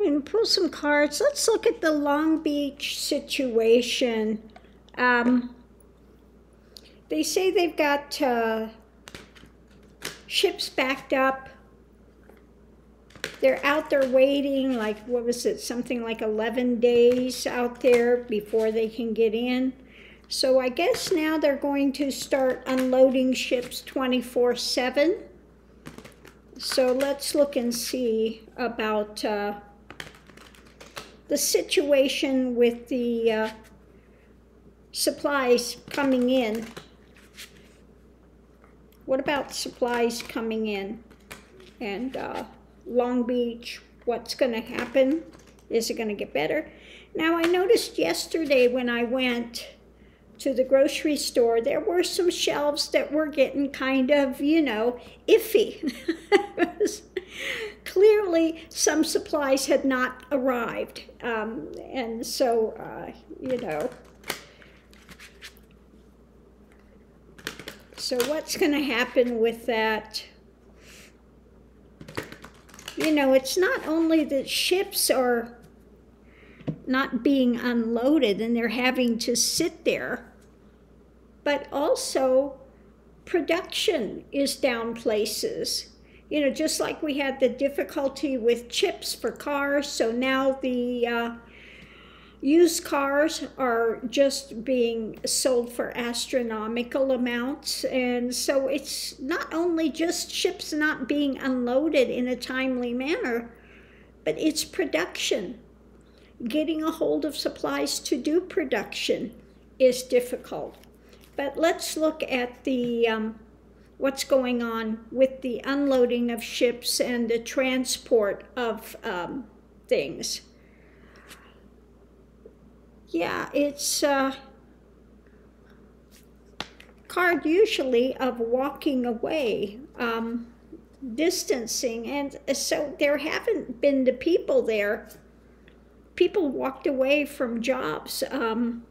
And pull some cards. Let's look at the Long Beach situation. They say they've got ships backed up. They're out there waiting, like, what was it, something like 11 days out there before they can get in. So I guess now they're going to start unloading ships 24/7. So let's look and see about the situation with the supplies coming in. What about supplies coming in? And Long Beach, what's going to happen? Is it going to get better? Now, I noticed yesterday when I went to the grocery store, there were some shelves that were getting kind of, iffy. Clearly, some supplies had not arrived. And so, So what's going to happen with that? It's not only that ships are not being unloaded and they're having to sit there, but also production is down places. Just like we had the difficulty with chips for cars, so now the used cars are just being sold for astronomical amounts. And so it's not only just ships not being unloaded in a timely manner, but it's production. Getting a hold of supplies to do production is difficult. But let's look at the what's going on with the unloading of ships and the transport of things. Yeah, it's a card usually of walking away, distancing, and so there haven't been the people there. People walked away from jobs, and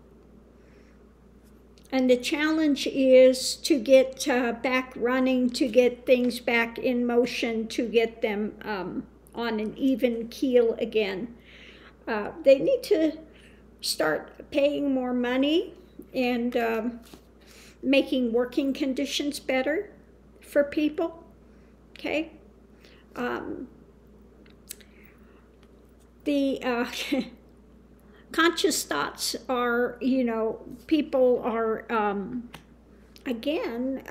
the challenge is to get back running, to get things back in motion, to get them on an even keel again. They need to start paying more money and making working conditions better for people, okay? The conscious thoughts are, people are, again,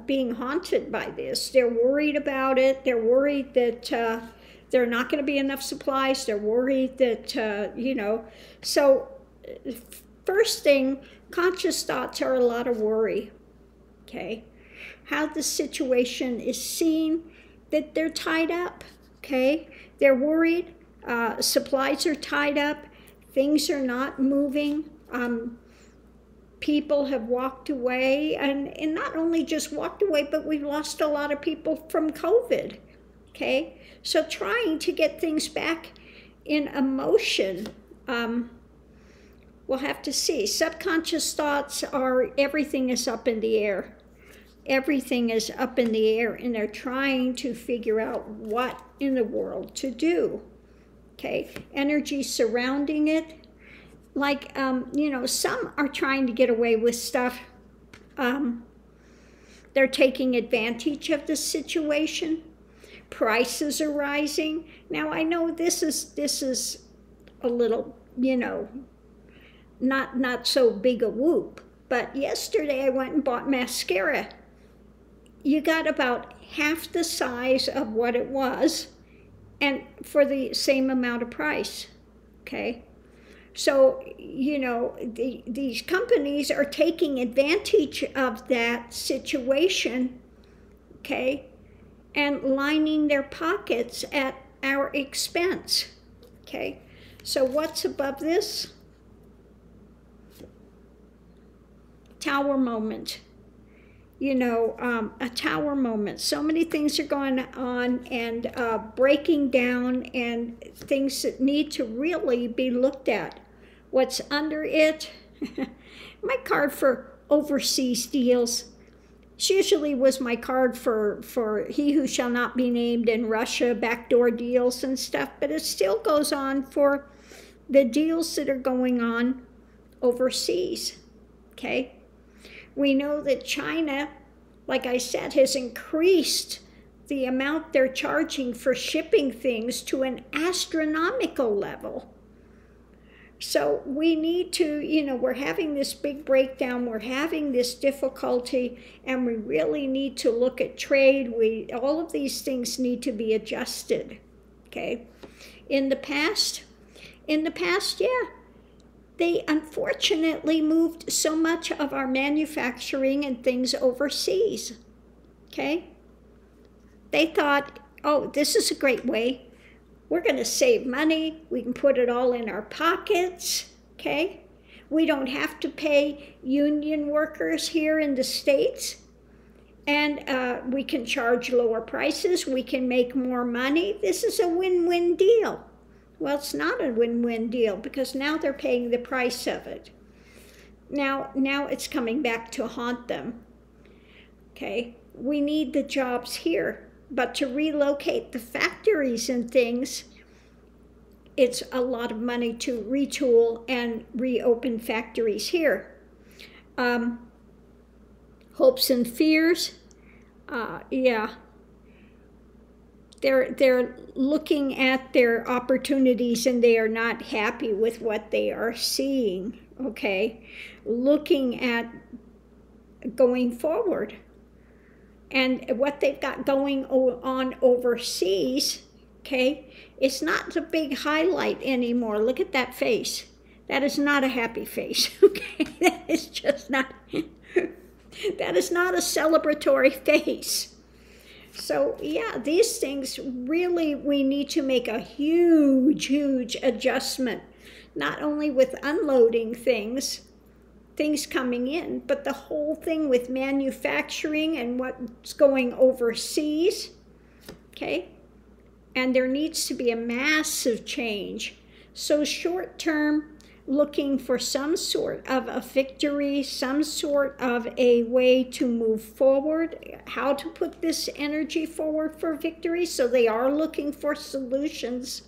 being haunted by this. They're worried about it. They're worried that there are not going to be enough supplies. They're worried that, So first thing, conscious thoughts are a lot of worry, okay? How the situation is seen, that they're tied up, okay? They're worried. Supplies are tied up. Things are not moving. People have walked away, and not only just walked away, but we've lost a lot of people from COVID, okay? So trying to get things back in motion, we'll have to see. Subconscious thoughts are, everything is up in the air. Everything is up in the air, and they're trying to figure out what in the world to do. Okay, energy surrounding it. Like, some are trying to get away with stuff. They're taking advantage of the situation. Prices are rising. Now, I know this is a little, not so big a whoop. But yesterday I went and bought mascara. You got about half the size of what it was, and for the same amount of price, okay? So, these companies are taking advantage of that situation, okay, and lining their pockets at our expense, okay? So what's above this? Tower moment. A tower moment. So many things are going on and breaking down, and things that need to really be looked at. What's under it? My card for overseas deals. This usually was my card for He Who Shall Not Be Named in Russia, backdoor deals and stuff, but it still goes on for the deals that are going on overseas, okay? We know that China, like I said, has increased the amount they're charging for shipping things to an astronomical level. So we need to, you know, we're having this big breakdown, we're having this difficulty, and we really need to look at trade. All of these things need to be adjusted, okay? In the past, yeah, they unfortunately moved so much of our manufacturing and things overseas, okay? They thought, oh, this is a great way. We're going to save money. We can put it all in our pockets, okay? We don't have to pay union workers here in the States. And we can charge lower prices. We can make more money. This is a win-win deal. Well, it's not a win-win deal because now they're paying the price of it. Now it's coming back to haunt them, okay? We need the jobs here. But to relocate the factories and things, it's a lot of money to retool and reopen factories here. Hopes and fears, yeah. They're looking at their opportunities and they are not happy with what they are seeing, okay? Looking at going forward. And what they've got going on overseas, okay, it's not the big highlight anymore. Look at that face. That is not a happy face, okay? That is just not, that is not a celebratory face. So, yeah, these things really, we need to make a huge, huge adjustment, not only with unloading things coming in, but the whole thing with manufacturing and what's going overseas, okay? And there needs to be a massive change. So short term, looking for some sort of a victory, some sort of a way to move forward, how to put this energy forward for victory. So they are looking for solutions.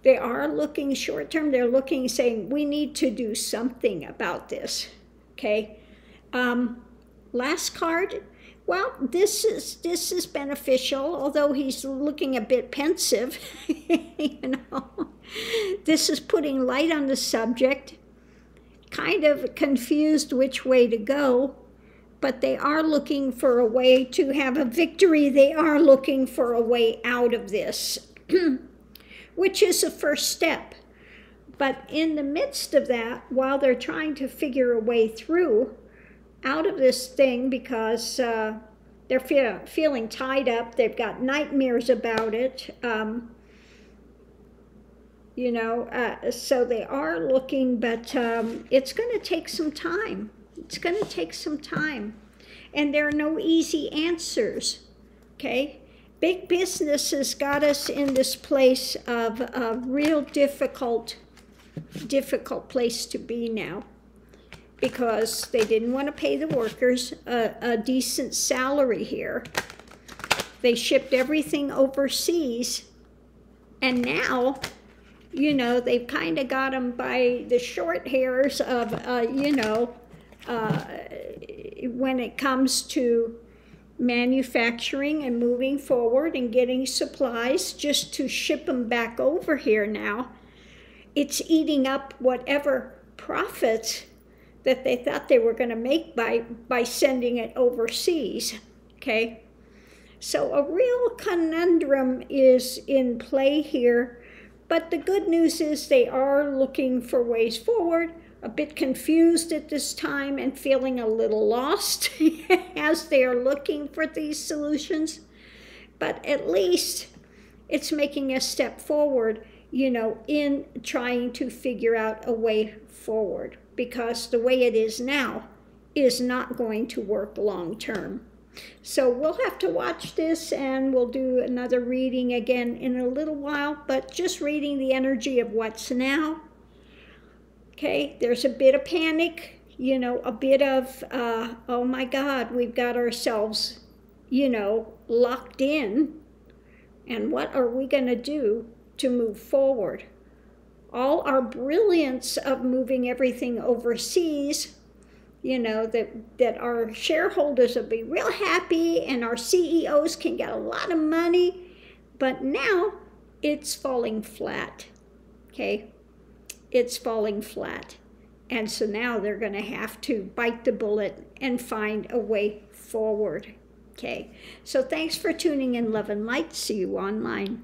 They are looking short term. They're looking, saying, we need to do something about this, okay? Last card, well, this is beneficial, although he's looking a bit pensive, you know. This is putting light on the subject, kind of confused which way to go, but they are looking for a way to have a victory. They are looking for a way out of this. Which is a first step. But in the midst of that, while they're trying to figure a way through out of this thing, because they're feeling tied up, they've got nightmares about it, you know, so they are looking, but it's going to take some time. It's going to take some time. And there are no easy answers, okay? Big business has got us in this place of a real difficult place to be now, because they didn't want to pay the workers a decent salary here. They shipped everything overseas, and now, you know, they've kind of got them by the short hairs of, you know, when it comes to manufacturing and moving forward and getting supplies just to ship them back over here now. It's eating up whatever profits that they thought they were going to make by sending it overseas, okay? So a real conundrum is in play here, but the good news is they are looking for ways forward, a bit confused at this time and feeling a little lost as they are looking for these solutions. But at least it's making a step forward, you know, in trying to figure out a way forward, because the way it is now is not going to work long term. So we'll have to watch this, and we'll do another reading again in a little while, but just reading the energy of what's now. Okay, there's a bit of panic you know, a bit of, oh my God, we've got ourselves, you know, locked in. And what are we going to do to move forward? All our brilliance of moving everything overseas, you know, that our shareholders will be real happy and our CEOs can get a lot of money, but now it's falling flat, okay? It's falling flat. And so now they're going to have to bite the bullet and find a way forward, okay? So thanks for tuning in, love and light. See you online.